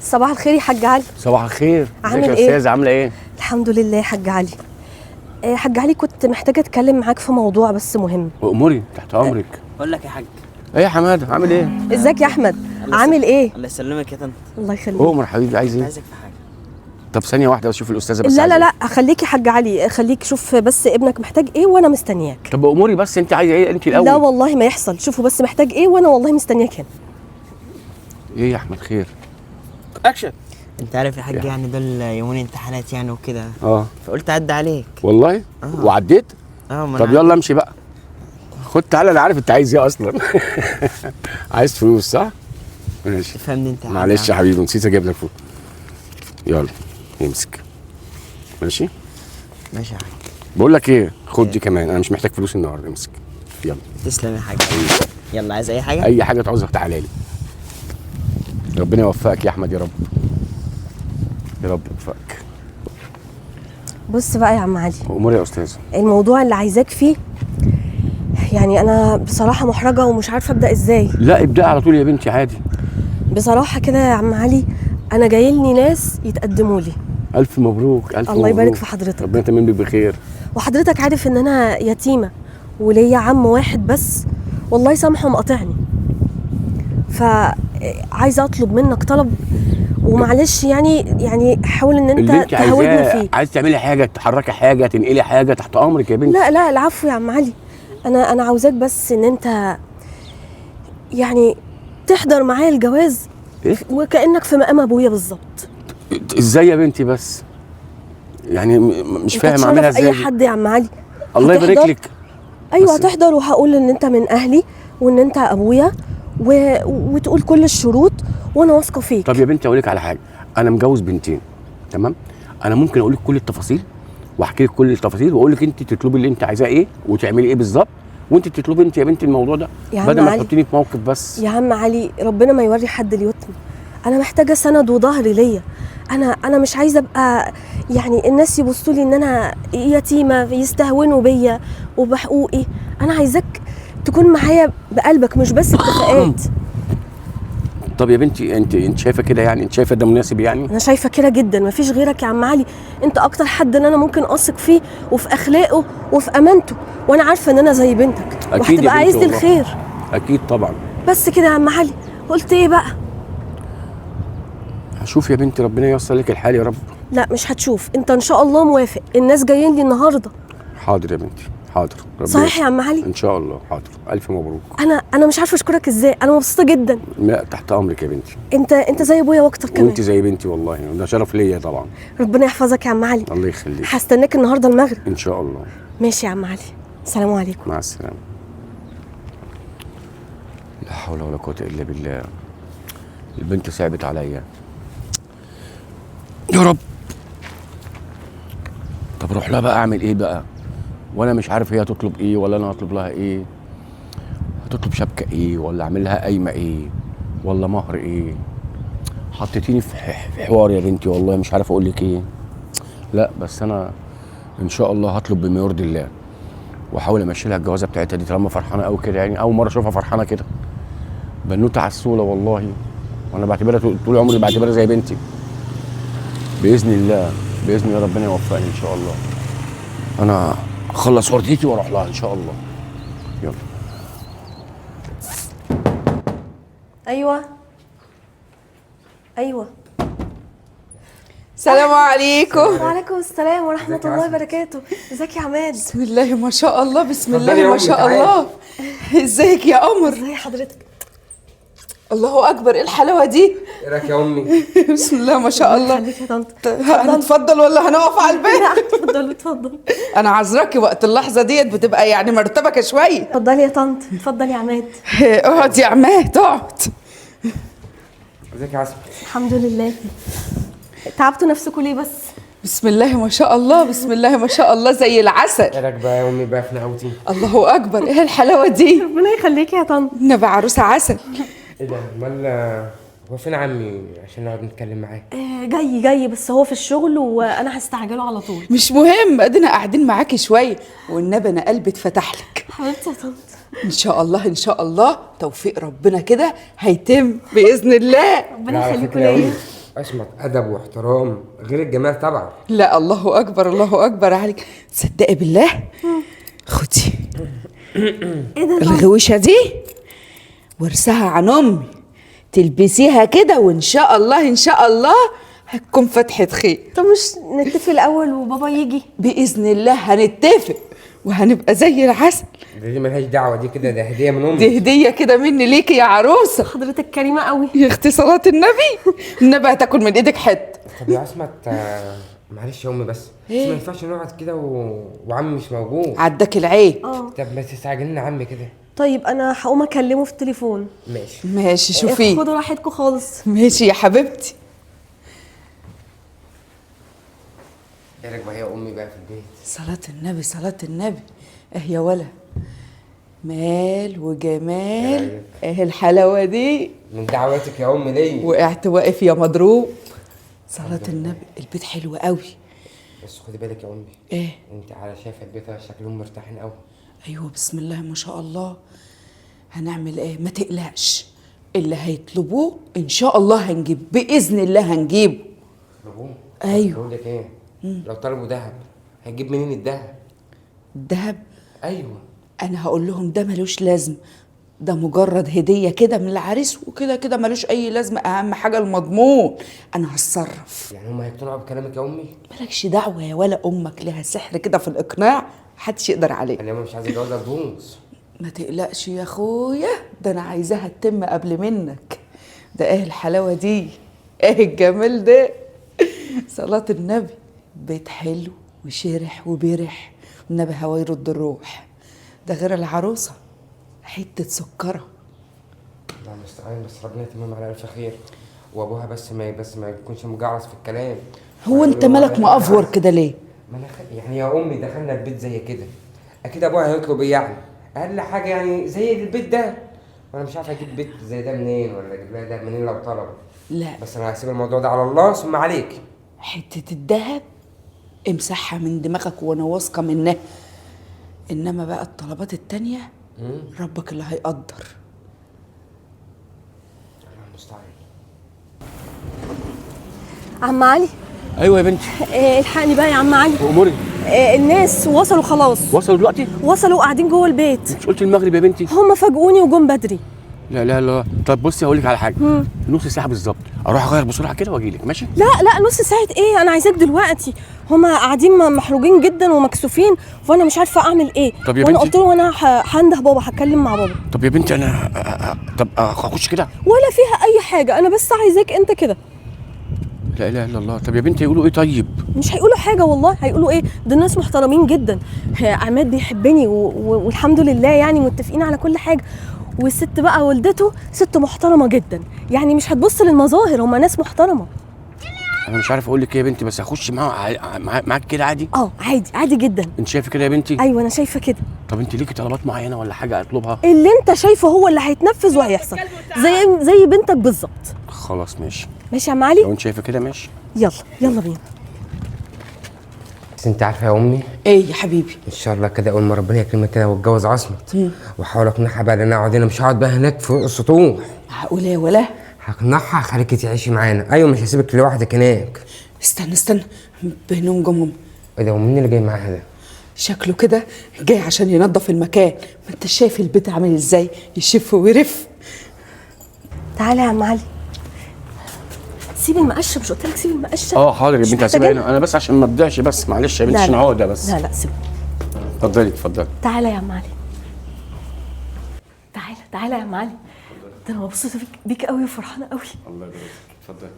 صباح الخير يا حاج علي. صباح الخير. عامل ازيك ايه؟ يا استاذه؟ عامله ايه؟ الحمد لله يا حاج علي. حاج علي، كنت محتاجه اتكلم معاك في موضوع بس مهم. اموري تحت امرك. بقول لك يا حاج. ايه يا حماده عامل ايه؟ ازيك يا احمد؟ عامل ايه؟ الله يسلمك يا طنط. الله يخليك. عمر حبيبي عايز ايه؟ عايزك في حاجه. طب ثانيه واحده بس اشوف الاستاذه بس. لا عايزة لا إيه؟ لا، خليك يا حاج علي، خليك شوف بس ابنك محتاج ايه وانا مستنياك. طب اموري بس انت عايزه ايه انت الاول؟ لا والله ما يحصل، شوفوا بس محتاج ايه وانا والله مستنياك هنا. ايه يا احمد خير؟ اكشن. انت عارف يا حاج يعني دول يومين امتحانات يعني وكده. فقلت اعدي عليك. والله؟ وعديت؟ طب يلا امشي بقى. خد تعالى، انا عارف انت عايز ايه اصلا. عايز فلوس صح؟ ماشي. فهمني انت. معلش يا حبيبي نسيت اجيب لك فلوس. يلا امسك. ماشي؟ ماشي يا حاج. بقول لك ايه، خد دي كمان، انا مش محتاج فلوس النهارده، امسك. يلا. تسلم يا حاج. يلا عايز اي حاجه؟ اي حاجه تعوزها تعالى لي. ربنا يوفقك يا احمد يا رب. يا رب يوفقك. بص بقى يا عم علي، امور يا استاذ. الموضوع اللي عايزاك فيه يعني انا بصراحه محرجه ومش عارفه ابدا ازاي. لا ابدأ على طول يا بنتي عادي. بصراحه كده يا عم علي، انا جايلني ناس يتقدموا لي. الف مبروك. الف الله مبروك. يبارك في حضرتك. ربنا يتمم بك بخير. وحضرتك عارف ان انا يتيمه وليا عم واحد بس، والله سامحه مقاطعني. فعايزه اطلب منك طلب ومعلش، يعني حاول ان اللي انت انت تهودني عايزاه، فيه. عايز تعملي حاجه، تحركي حاجه، تنقلي حاجه، تحت امرك يا بنتي. لا لا العفو يا عم علي، انا عاوزاك بس ان انت يعني تحضر معايا الجواز. إيه؟ وكانك في مقام ابويا بالظبط. ازاي يا بنتي بس؟ يعني مش انت فاهم اعملها تشرف ازاي. اي حد يا عم علي. الله هتحضر؟ يبارك لك. ايوه هتحضر وهقول ان انت من اهلي وان انت ابويا وتقول كل الشروط وانا واثقه فيك. طب يا بنتي اقول لك على حاجه، انا مجوز بنتين تمام؟ انا ممكن اقول لك كل التفاصيل واحكي لك كل التفاصيل واقول لك انت تطلبي اللي انت عايزاه ايه وتعملي ايه بالظبط، وانت تطلبي انت يا بنتي الموضوع ده بدل ما تحطيني في موقف. بس يا عم علي ربنا ما يوري حد اليتم، انا محتاجه سند وظهر ليا. انا مش عايزه ابقى يعني الناس يبصوا لي ان انا يتيمه يستهونوا بيا وبحقوقي. انا عايزاك تكون معايا بقلبك مش بس اتفاقات. طب يا بنتي انت شايفه كده يعني؟ انت شايفه ده مناسب يعني؟ انا شايفه كده جدا، مفيش غيرك يا عم علي، انت اكتر حد ان انا ممكن اثق فيه وفي اخلاقه وفي امانته، وانا عارفه ان انا زي بنتك وهتبقى عايز لي الخير. اكيد طبعا. بس كده يا عم علي، قلت ايه بقى؟ هشوف يا بنتي، ربنا ييسر لك الحال يا رب. لا مش هتشوف، انت ان شاء الله موافق، الناس جايين لي النهارده. حاضر يا بنتي حاضر. صحيح يا عم علي؟ ان شاء الله حاضر. الف مبروك. انا مش عارفه اشكرك ازاي، انا مبسوطه جدا. لا تحت امرك يا بنتي. انت زي ابويا واكتر كمان. وانت زي بنتي والله، وده شرف ليا طبعا. ربنا يحفظك يا عم علي. الله يخليك. هستناك النهارده المغرب ان شاء الله. ماشي يا عم علي، السلام عليكم. مع السلامه. لا حول ولا قوه الا بالله. البنت صعبت عليا يا رب. طب اروح لها بقى اعمل ايه بقى؟ وانا مش عارف هي هتطلب ايه ولا انا هطلب لها ايه. هتطلب شبكه ايه ولا اعمل لها قايمه ايه ولا مهر ايه؟ حطيتيني في حوار يا بنتي والله، مش عارف اقول لك ايه. لا بس انا ان شاء الله هطلب بما يرضي الله واحاول امشي لها الجوازه بتاعتها دي طالما فرحانه قوي كده. يعني اول مره اشوفها فرحانه كده، بنوته عسوله والله، وانا بعتبرها طول عمري بعتبرها زي بنتي. باذن الله باذن الله ربنا يوفقني ان شاء الله. انا اخلص ورديتي واروح لها ان شاء الله. يلا. ايوه السلام عليكم. وعليكم السلام ورحمه الله وبركاته. ازيك يا عماد؟ بسم الله ما شاء الله، بسم الله ما شاء الله. ازيك يا قمر؟ ازي حضرتك؟ الله اكبر، ايه الحلاوه دي؟ ايه رايك يا امي؟ بسم الله ما شاء الله. خليك يا طنط. هنتفضل ولا هنقف على البيت؟ اتفضل اتفضل. انا عذراكي وقت اللحظه ديت بتبقى يعني مرتبكه شويه. اتفضلي يا طنط، اتفضلي يا عماد. اقعد يا عماد اقعد. ازيك يا عسل؟ الحمد لله. تعبتوا نفسكم ليه بس؟ بسم الله ما شاء الله، بسم الله ما شاء الله زي العسل. ايه رايك بقى يا امي بقى في نقاوتي؟ الله اكبر، ايه الحلاوه دي؟ ربنا يخليكي يا طنط. نبي عروسه عسل. ايه ده؟ امال هو فين عمي عشان نقعد نتكلم معاه؟ جاي بس هو في الشغل وانا هستعجله على طول. مش مهم، ادينا قاعدين معاكي شويه والنبي انا قلبي اتفتح لك. حبيبتي يا طنط. ان شاء الله ان شاء الله توفيق ربنا كده هيتم باذن الله. ربنا على يخليكوا فكرة يا ليا. أمي، أسمط أدب واحترام غير الجمال طبعا. لا الله اكبر الله اكبر عليك. تصدقي بالله خدي ايه ده؟ الغويشه دي ورثها عن امي، تلبسيها كده وان شاء الله ان شاء الله هتكون فتحه خير. طب مش نتفق الاول وبابا يجي؟ باذن الله هنتفق وهنبقى زي العسل. دي ملهاش دعوة، دي كده ده هدية من أمي. دي هديه كده مني ليكي يا عروسه. حضرتك كريمه قوي. يا اختي صلاه النبي، النبي هتاكل من ايدك حته. طب يا أسمط معلش يا أمي بس ما ينفعش نقعد كده وعمي مش موجود. عداك العيب. طب ما تستعجلنا عمي كده. طيب انا هقوم اكلمه في التليفون. ماشي. ماشي شوفي. خدوا راحتكم خالص. ماشي يا حبيبتي. ايه رايك بقى يا امي بقى في البيت؟ صلاة النبي صلاة النبي. اه يا ولا مال وجمال. اه الحلاوة دي. من دعواتك يا امي ليا. وقعت واقف يا مضروب. صلاة النبي البيت حلو قوي. بس خدي بالك يا امي. ايه؟ انت على شايفه البيت شكلهم مرتاحين قوي. ايوه بسم الله ما شاء الله. هنعمل ايه؟ ما تقلقش، اللي هيطلبوه ان شاء الله هنجيب باذن الله هنجيبه. طلبوه؟ ايوه. بقول لك ايه؟ لو طلبوا ذهب هتجيب منين الذهب؟ الدهب؟ ايوه. انا هقول لهم ده ملوش لازمه، ده مجرد هديه كده من العريس وكده كده ملوش اي لازمه، اهم حاجه المضمون. انا هتصرف. يعني هم هيقتنعوا بكلامك يا امي؟ مالكش دعوه يا ولا، امك لها سحر كده في الاقناع محدش يقدر عليه. انا مش عايز الجوازه تبوظ. ما تقلقش يا اخويا، ده انا عايزاها تتم قبل منك. ده ايه الحلاوه دي، ايه الجمال ده. صلاه النبي. بيت حلو وشرح وبرح، والنبي هوا يرد الروح. ده غير العروسه حته سكره. الله المستعان، بس ربنا يتمم على الف خير. وابوها بس ما يكونش مجعرص في الكلام. هو انت مالك مقفور كده ليه؟ ما انا يعني يا امي دخلنا البيت زي كده، اكيد ابوها هيطلب ايه يعني؟ اقل حاجه يعني زي البيت ده، وانا مش عارف اجيب بيت زي ده منين ولا اجيب لها ده منين لو طلب. لا بس انا هسيب الموضوع ده على الله ثم عليك. حته الدهب امسحها من دماغك وانا واثقه منها، انما بقى الطلبات التانيه ربك اللي هيقدر. الله المستعان. عم علي. ايوه يا بنتي. الحقني بقى يا عم علي. اموري. الناس وصلوا خلاص. وصلوا دلوقتي؟ وصلوا قاعدين جوه البيت. مش قلت المغرب يا بنتي؟ هم فاجئوني وجم بدري. لا لا لا. طب بصي هقول لك على حاجه. نص ساعه بالظبط اروح اغير بسرعه كده واجي لك، ماشي؟ لا لا، نص ساعة ايه، انا عايزاك دلوقتي. هما قاعدين محروجين جدا ومكسوفين وانا مش عارفة اعمل ايه. طب يا وانا بنتي. قلت له انا هنده بابا، هتكلم مع بابا. طب يا بنتي انا طب اخش كده؟ ولا فيها اي حاجة، انا بس عايزاك انت كده. لا اله الا الله. طب يا بنتي يقولوا ايه طيب؟ مش هيقولوا حاجة والله، هيقولوا ايه، ده الناس محترمين جدا. عماد بيحبني والحمد لله يعني متفقين على كل حاجة. والست بقى والدته ست محترمة جدا، يعني مش هتبص للمظاهر، هما ناس محترمة. انا مش عارف اقول لك ايه يا بنتي، بس اخش معاك كده عادي؟ عادي عادي جدا. انت شايفه كده يا بنتي؟ ايوه انا شايفة كده. طب انت ليكي طلبات معينه ولا حاجه اطلبها؟ اللي انت شايفه هو اللي هيتنفذ وهيحصل، زي بنتك بالظبط. خلاص ماشي. ماشي يا عم علي. لو انت شايفه كده ماشي. يلا يلا بينا. بس انت عارفه يا امي، ايه يا حبيبي؟ ان شاء الله كده اول ما ربنا يكرمك كده واتجوز عصمت واحاول اقنعها بقى ان انا اقعد هنا، مش هقعد بقى هناك فوق السطوح. هقول ايه ولا؟ هقنعها خليكي تعيشي معانا. ايوه مش هسيبك لوحدك هناك. استنى بينهم جمهم. ايه ده، ومين اللي جاي معاها ده؟ شكله كده جاي عشان ينظف المكان، ما انت شايف البيت عامل ازاي، يشف ويرف. تعالى يا عم علي. سيب المقشه، مش قلت لك سيب المقشه؟ حاضر يا بنتي هسيبها هنا، انا بس عشان ما تضيعش، بس معلش يا بنتي عشان عقده بس. لا سيب. اتفضلي اتفضلي. تعالى يا عم علي. تعالى يا عم علي. ده انا مبسوطه بيك قوي وفرحانه قوي. الله يبارك فيك. اتفضلي.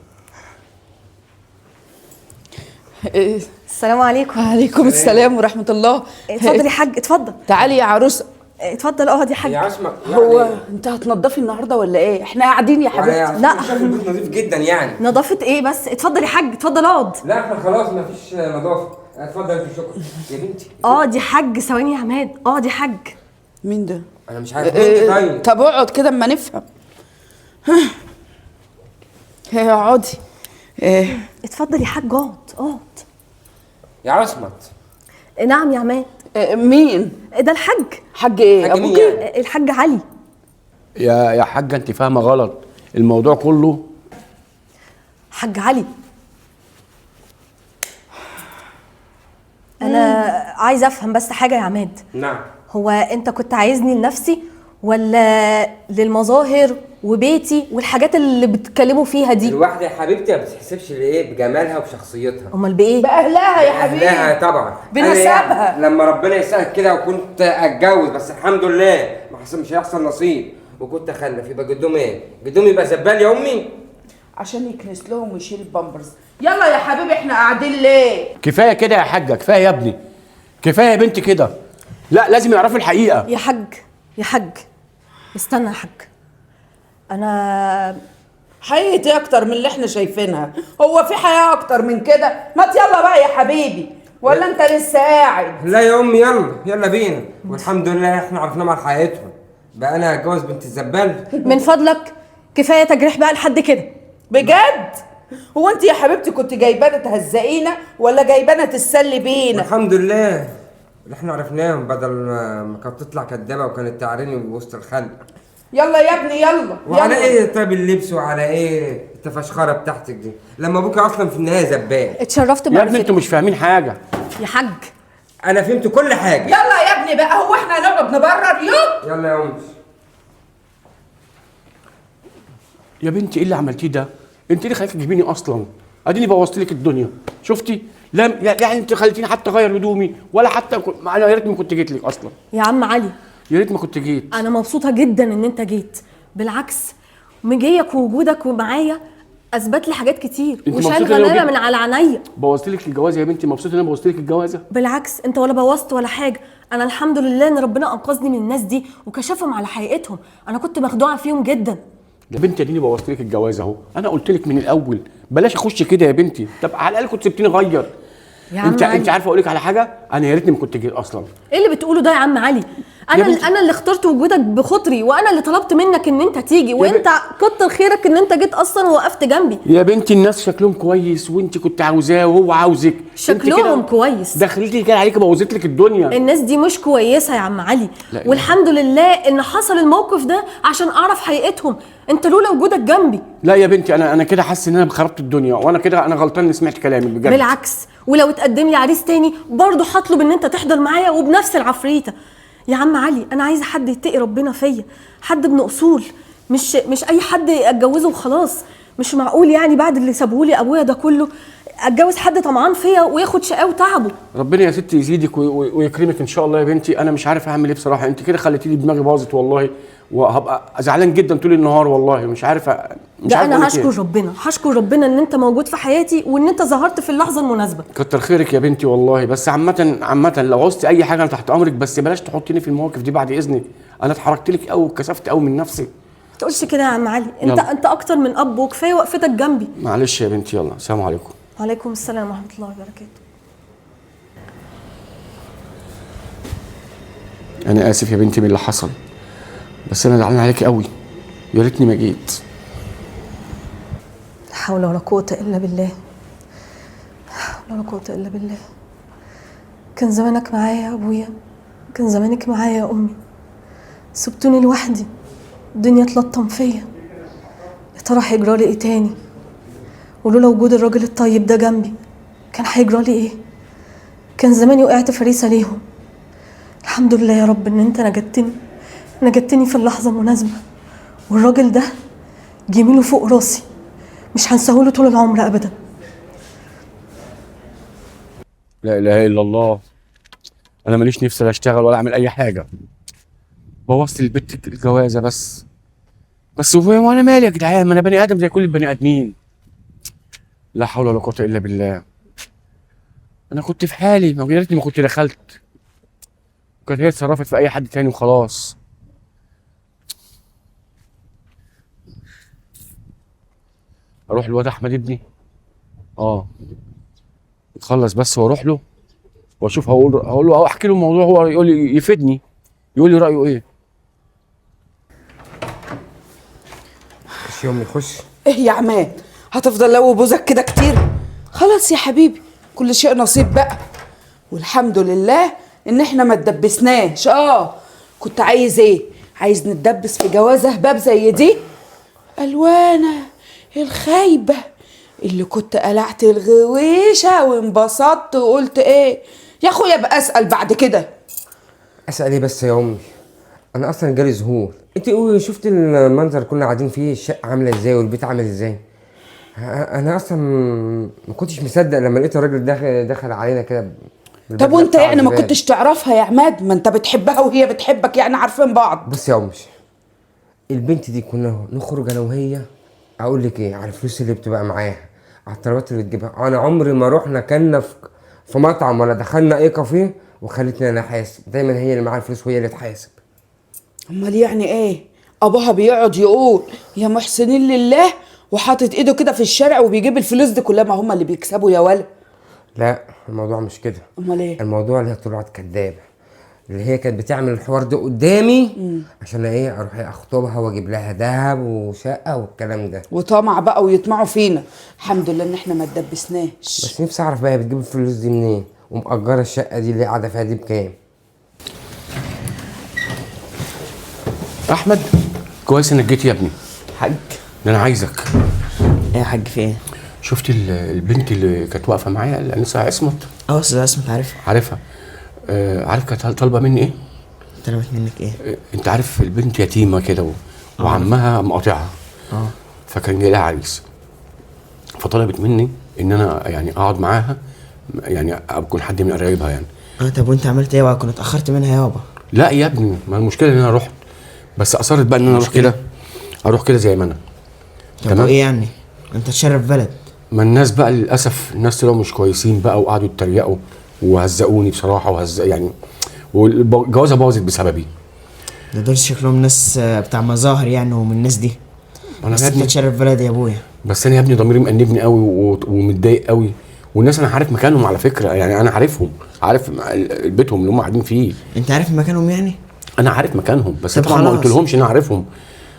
السلام عليكم. وعليكم السلام ورحمه الله. اتفضل يا حاج، اتفضل. تعالي يا عروسه. اتفضل اقعد يا حاج. يا عصمت هو انت هتنضفي النهارده ولا ايه؟ احنا قاعدين يا حبيبتي. لا. شايف البيت نظيف جدا يعني. نظافه ايه بس، اتفضل يا حاج، اتفضل اقعد. لا احنا خلاص مفيش نظافه. اتفضل انت، شكرا يا بنتي. اقعد يا حاج، ثواني يا عماد، اقعد يا حاج. مين ده؟ انا مش عارف مين ده. طيب طب اقعد كده اما نفهم. اقعدي. اتفضل يا حاج، اقعد. يا عصمت. نعم يا عماد. مين؟ ده الحاج. حاج ايه؟ حاج مين ابوكي؟ يعني؟ الحاج علي. يا حاجه انت فاهمه غلط، الموضوع كله حاج علي، انا عايزه افهم بس حاجه يا عماد. نعم. هو انت كنت عايزني لنفسي ولا للمظاهر وبيتي والحاجات اللي بتتكلموا فيها دي؟ الواحده يا حبيبتي ما بتحسبش بايه، بجمالها وشخصيتها. امال بايه؟ باهلها يا حبيبي. أهلها طبعا. بنسبها. أنا لما ربنا يسهل كده وكنت اتجوز، بس الحمد لله ما حصل، مش هيحصل نصيب، وكنت اخلف، يبقى جدهم ايه؟ جدهم يبقى زبال يا امي. عشان يكنس لهم ويشيل البامبرز. يلا يا حبيبي احنا قاعدين ليه؟ كفايه كده يا حاجه، كفايه يا ابني، كفايه يا بنتي كده. لا لازم يعرفوا الحقيقه. يا حاج، يا حاج استنى يا حاج، انا حقيقة ايه اكتر من اللي احنا شايفينها؟ هو في حياة اكتر من كده؟ ما يلا بقى يا حبيبي، ولا انت لسه قاعد؟ لا يا امي، يلا بينا، والحمد لله احنا عرفنا مع حياتهم. بقى انا هتجوز بنت الزبال؟ من فضلك كفايه تجريح بقى لحد كده. بجد؟ هو انت يا حبيبتي كنت جايبانا تهزقينا ولا جايبانا تتسلي بينا؟ الحمد لله اللي احنا عرفناهم، بدل ما كانت تطلع كدابه وكانت تعريني وسط الخلق. يلا يا ابني يلا. وعلى يلا. ايه طيب اللبس، وعلى ايه التفشخره بتاعتك دي لما ابوك اصلا في النهايه زبال؟ اتشرفت يا ابني بمعرفتك انتوا مش فاهمين حاجه. يا حاج. انا فهمت كل حاجه. يلا يا ابني بقى، هو احنا هنقعد نبرر؟ يلا يا امي. يا بنتي ايه اللي عملتيه ده؟ انت ليه خليتي تجيبيني اصلا؟ اديني بوظت لك الدنيا، شفتي؟ لا يعني انت خليتيني حتى اغير هدومي، ولا حتى انا يا ريتني ما كنت جيت لك اصلا. يا عم علي، يا ريت ما كنت جيت. انا مبسوطه جدا ان انت جيت، بالعكس مجيك ووجودك ومعايا اثبت لي حاجات كتير انت وشال مبسوطة لو غلابه جيت؟ من على عينيا. بوظت لك الجوازه يا بنتي؟ مبسوطه ان انا بوظت لك الجوازه؟ بالعكس انت ولا بوظت ولا حاجه، انا الحمد لله ان ربنا انقذني من الناس دي وكشفهم على حقيقتهم، انا كنت مخدوعه فيهم جدا. يا بنتي اديني بوظت لك الجوازه اهو، انا قلت لك من الاول بلاش اخش كده يا بنتي، طب على الاقل كنت سبتيني اغير. يا عم انت علي، عارفه اقول لك على حاجه؟ انا يا ريتني ما كنت جيت اصلا. ايه اللي بتقوله ده يا عم علي؟ بنتي. انا اللي اخترت وجودك بخاطري، وانا اللي طلبت منك ان انت تيجي، وانت كتر خيرك ان انت جيت اصلا ووقفت جنبي. يا بنتي الناس شكلهم كويس، وانت كنت عاوزاه وهو عاوزك. شكلهم كويس؟ دخلتي كده عليك بوظت لك الدنيا. الناس دي مش كويسه يا عم علي، لا والحمد لله ان حصل الموقف ده عشان اعرف حقيقتهم، انت لولا وجودك جنبي. لا يا بنتي انا كده حاسس ان انا خربت الدنيا، وانا كده انا غلطان اني سمعت كلامك بجد. بالعكس، ولو اتقدم لي عريس تاني برضه هطلب ان انت تحضر معايا وبنفس العفريته. يا عم علي انا عايزه حد يتقي ربنا فيا، حد ابن اصول، مش اي حد اتجوزه وخلاص. مش معقول يعني بعد اللي سابهولي ابويا ده كله اتجوز حد طمعان فيا وياخد شقاه وتعبه. ربنا يا ستي يزيدك ويكرمك ان شاء الله يا بنتي. انا مش عارف اعمل ايه بصراحه، انت كده خليتيلي دماغي باظت والله، وهبقى زعلان جدا طول النهار والله. مش عارف ده انا هشكر ربنا ان انت موجود في حياتي وان انت ظهرت في اللحظه المناسبه. كتر خيرك يا بنتي والله. بس عامه لو عوزتي اي حاجه انا تحت امرك، بس بلاش تحطيني في المواقف دي بعد اذنك. انا اتحركت لك قوي وكسفت قوي من نفسي. ما تقولش كده يا عم علي، يلا. انت اكتر من اب، وكفايه وقفتك جنبي. معلش يا بنتي، يلا السلام عليكم. وعليكم السلام ورحمه الله وبركاته. انا اسف يا بنتي من اللي حصل، بس انا زعلان عليكي قوي، يا ريتني ما جيت. لا حول ولا قوه الا بالله، لا حول ولا قوه الا بالله. كان زمانك معايا يا ابويا، كان زمانك معايا يا امي، سبتوني لوحدي، الدنيا تلطم فيا. يا ترى هيجرالي ايه تاني؟ ولولا وجود الراجل الطيب ده جنبي كان هيجرالي ايه؟ كان زماني وقعت فريسه ليهم. الحمد لله يا رب ان انت نجدتني في اللحظه المناسبه، والراجل ده جميله فوق راسي، مش هنساهوله طول العمر ابدا. لا اله الا الله، انا ماليش نفسي لا اشتغل ولا اعمل اي حاجه، بوظت البت الجوازه بس هو انا مالي يا جدعان؟ ما انا بني ادم زي كل البني ادمين. لا حول ولا قوه الا بالله. انا كنت في حالي، ما ريتني ما كنت دخلت، كانت هي اتصرفت في اي حد تاني وخلاص. اروح للواد احمد ابني، يخلص بس واروح له واشوف، هقول له احكي له الموضوع، هو يقول لي يفيدني، يقول لي رايه ايه. خش يا امي خش. ايه يا عماد، هتفضل لو بوزك كده كتير؟ خلاص يا حبيبي، كل شيء نصيب بقى، والحمد لله ان احنا ما اتدبسناش. كنت عايز ايه؟ عايز نتدبس في جوازه هباب زي دي؟ الوانه الخايبه اللي كنت قلعت الغويشه وانبسطت وقلت ايه يا اخويا بقى اسال بعد كده. اسال ايه بس يا امي؟ انا اصلا جالي ذهول. انت قولي، شفت المنظر اللي كنا قاعدين فيه، الشقه عامله ازاي والبيت عامل ازاي؟ انا اصلا ما كنتش مصدق لما لقيت الراجل دخل علينا كده. طب وانت يعني ما كنتش تعرفها يا عماد؟ ما انت بتحبها وهي بتحبك، يعني عارفين بعض. بص يا امي، البنت دي كنا نخرج انا وهي، اقول لك ايه، على الفلوس اللي بتبقى معاها، على الطلبات اللي بتجيبها. انا عمري ما رحنا كلنا في مطعم ولا دخلنا اي كافيه وخلتني انا احاسب. دايما هي اللي معاها الفلوس وهي اللي تحاسب. امال يعني ايه؟ ابوها بيقعد يقول يا محسنين لله وحاطط ايده كده في الشارع وبيجيب الفلوس دي كلها؟ ما هم اللي بيكسبوا يا ولا. لا، الموضوع مش كده. امال ايه؟ الموضوع اللي هي طلعت كدابه، اللي هي كانت بتعمل الحوار ده قدامي عشان ايه، اروح اخطبها واجيب لها ذهب وشقه والكلام ده. وطمع بقى ويطمعوا فينا. الحمد لله ان احنا ما اتدبسناش. بس نفسي اعرف بقى هي بتجيب الفلوس دي منين، ومأجره الشقه دي اللي قاعده فيها دي بكام؟ احمد، كويس انك جيت يا ابني. حاج. ده انا عايزك. ايه يا حاج في ايه؟ شفت البنت اللي كانت واقفه معايا، الانسه عصمت؟ استاذ عصمت عارفها. عارفها. عارف كانت طالبه مني ايه؟ طلبت منك ايه؟ انت عارف البنت يتيمه كده وعمها مقاطعها. فكان جاي لها عريس، فطلبت مني ان انا يعني اقعد معاها، يعني اكون حد من قرايبها يعني. طب وانت عملت ايه بقى؟ كنت اتاخرت منها يابا. لا يا ابني، ما المشكله ان انا رحت، بس اصرت بقى ان انا اروح كده زي ما انا. طب ايه يعني؟ انت تشرف بلد. ما الناس بقى للاسف، الناس طلعوا مش كويسين بقى، وقعدوا يتريقوا وهزقوني بصراحه، يعني والجوازه باظت بسببي. ده دول شكلهم ناس بتاع مظاهر يعني، ومن الناس دي. انا بس انت تشرف بلد يا ابويا. بس انا يا ابني ضميري مأنبني قوي ومتضايق قوي، والناس انا عارف مكانهم على فكره، يعني انا عارفهم، عارف بيتهم اللي هم قاعدين فيه. انت عارف مكانهم يعني؟ انا عارف مكانهم، بس طب طبعا ما قلت لهمش ان انا عارفهم،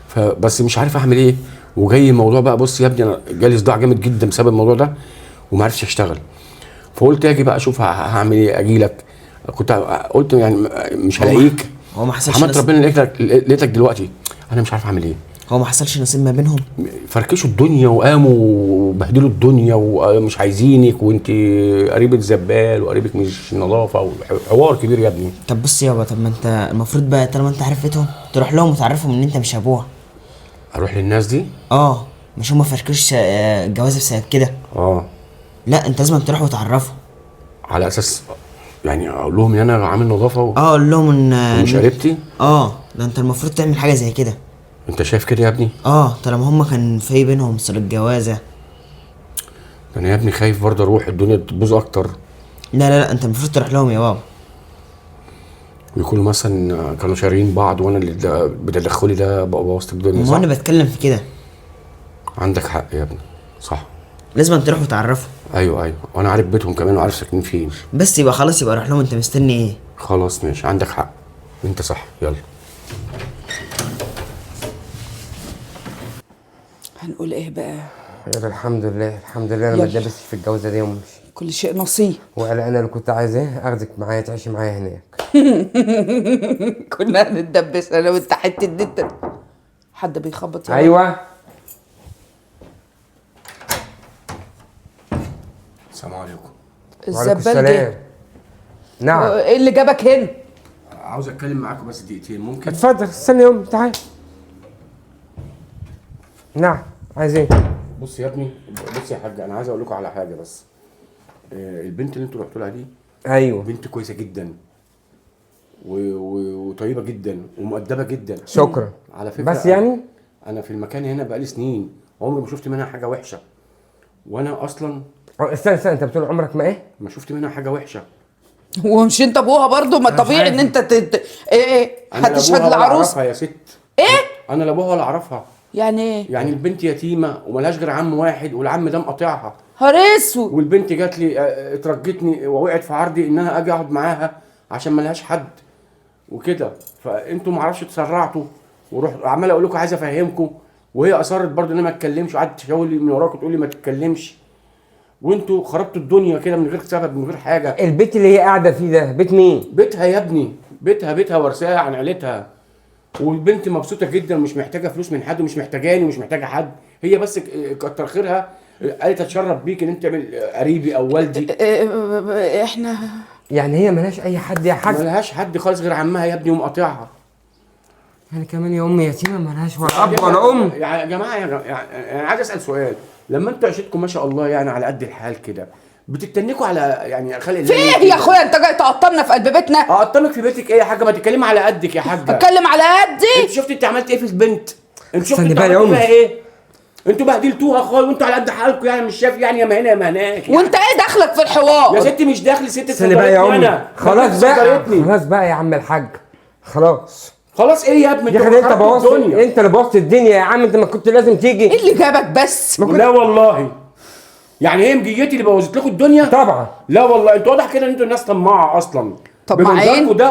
فبس مش عارف اعمل ايه. وجاي الموضوع بقى، بص يا ابني، انا جالي صداع جامد جدا بسبب الموضوع ده، وما عرفتش اشتغل. فقلت اجي بقى اشوف هعمل ايه، اجي لك. كنت قلت يعني مش هلاقيك. هو ما حصلش حمدت ربنا لقيتك دلوقتي. انا مش عارف اعمل ايه. هو ما حصلش نصيب ما بينهم؟ فركشوا الدنيا وقاموا وبهدلوا الدنيا ومش عايزينك، وانت قريبة زبال وقريبك مش نظافه، وحوار كبير يا ابني. طب بص يابا، طب ما انت المفروض بقى طالما انت عرفتهم تروح لهم وتعرفهم ان انت مش ابوها. اروح للناس دي؟ مش هم فركشوش الجواز بسبب كده؟ لا، انت لازم تروح وتعرفهم. على اساس يعني اقول لهم ان انا عامل نظافه اقول لهم ان مش قريبتي؟ ده انت المفروض تعمل حاجه زي كده. انت شايف كده يا ابني؟ طالما هم كان في بينهم صله جوازه. ده انا يا ابني خايف برضه اروح الدنيا تبوظ اكتر. لا، انت المفروض تروح لهم يا بابا. ويكونوا مثلا كانوا شارين بعض، وانا اللي بتدخلي ده بوظت الدنيا. ما انا بتكلم في كده. عندك حق يا ابني، صح. لازم تروح وتعرفهم. ايوه، وانا عارف بيتهم كمان وعارف ساكنين فين. بس يبقى خلاص، يبقى روح لهم. انت مستني ايه؟ خلاص ماشي، عندك حق، انت صح. يلا. هنقول ايه بقى؟ يلا الحمد لله، الحمد لله انا ما اتدبستش في الجوازه دي ومش كل شيء نصيب. ولا انا اللي كنت عايزاه اخدك معايا تعيشي معايا هناك. كنا هنتدبس انا وانت حته دته. حد بيخبط يا ايوه. السلام عليكم. وعليكم الزبال جه. نعم. ايه اللي جابك هنا؟ عاوز اتكلم معاكم بس دقيقتين، ممكن؟ اتفضل، استنى يوم، تعال. نعم، عايز ايه؟ بص يا ابني، بص يا حاج، انا عايز اقول لكم على حاجه بس. البنت اللي انتوا رحتوا لها دي، ايوه، بنت كويسه جدا وطيبه جدا ومؤدبه جدا. شكرا. على فكره بس يعني انا في المكان هنا بقالي سنين، عمري ما شفت منها حاجه وحشه، وانا اصلا استنى، انت بتقول عمرك ما ايه؟ ما شفت منها حاجه وحشه. ومش انت ابوها برضو؟ ما طبيعي ان انت ايه هتشهد العروس؟ يا ست. ايه؟ انا لا ابوها ولا اعرفها. يعني ايه؟ يعني البنت يتيمه وملهاش غير عم واحد، والعم ده مقاطعها. نهار اسود. والبنت جات لي اترجتني ووقعت في عرضي ان انا اجي اقعد معاها عشان ملهاش حد وكده. فانتوا معرفش اتسرعتوا ورحت عمال اقول لكم عايز افهمكم، وهي اصرت برضو ان انا ما اتكلمش، وقعدت تشاور لي من وراك وتقول لي ما تتكلمش. وانتوا خربتوا الدنيا كده من غير سبب من غير حاجه. البيت اللي هي قاعده فيه ده بيت مين؟ بيتها يا ابني، بيتها ورثاها عن عيلتها، والبنت مبسوطه جدا ومش محتاجه فلوس من حد ومش محتاجاني ومش محتاجه حد. هي بس كتر خيرها قالت اتشرف بيك ان انت تعمل قريبي او والدي. احنا يعني هي ملهاش اي حد يا حاج؟ ملهاش حد خالص غير عمها يا ابني ومقاطعها. يعني كمان يا ام يتيمه ملهاش ولا اب ولا ام؟ يعني يا جماعه يعني عايز اسال سؤال، لما انتوا عيشتكم ما شاء الله يعني على قد الحال كده، بتتنكوا على يعني خلق الله؟ في ايه يا اخويا انت جاي تقطمنا في قلب بيتنا؟ اقطمك في بيتك ايه يا حاجه؟ ما تتكلمي على قدك يا حاجه. اتكلم على قدي. انت شفت انت عملت ايه في البنت؟ انت شفت استني انت بقى يا عملت أمي. فيها ايه؟ انتوا بهدلتوها خالص وانتوا على قد حالكم، يعني مش شايف يعني يا ما هنا يا ما هناك يعني. وانت ايه دخلك في الحوار؟ يا ستي مش داخل، ست استني بقى يا صدرتني امي. خلاص بقى صدرتني. خلاص بقى يا عم الحاج، خلاص. خلاص ايه يا ابني؟ يا اخي انت خربت بوظت، الدنيا. انت اللي بوظت الدنيا يا عم، انت ما كنت لازم تيجي. ايه اللي جابك بس؟ لا والله، يعني هي مجيتي اللي بوظت لكم الدنيا؟ طبعا. لا والله، انتوا واضح كده ان انتوا الناس طماعه اصلا. طماعين؟ بمنظركم ده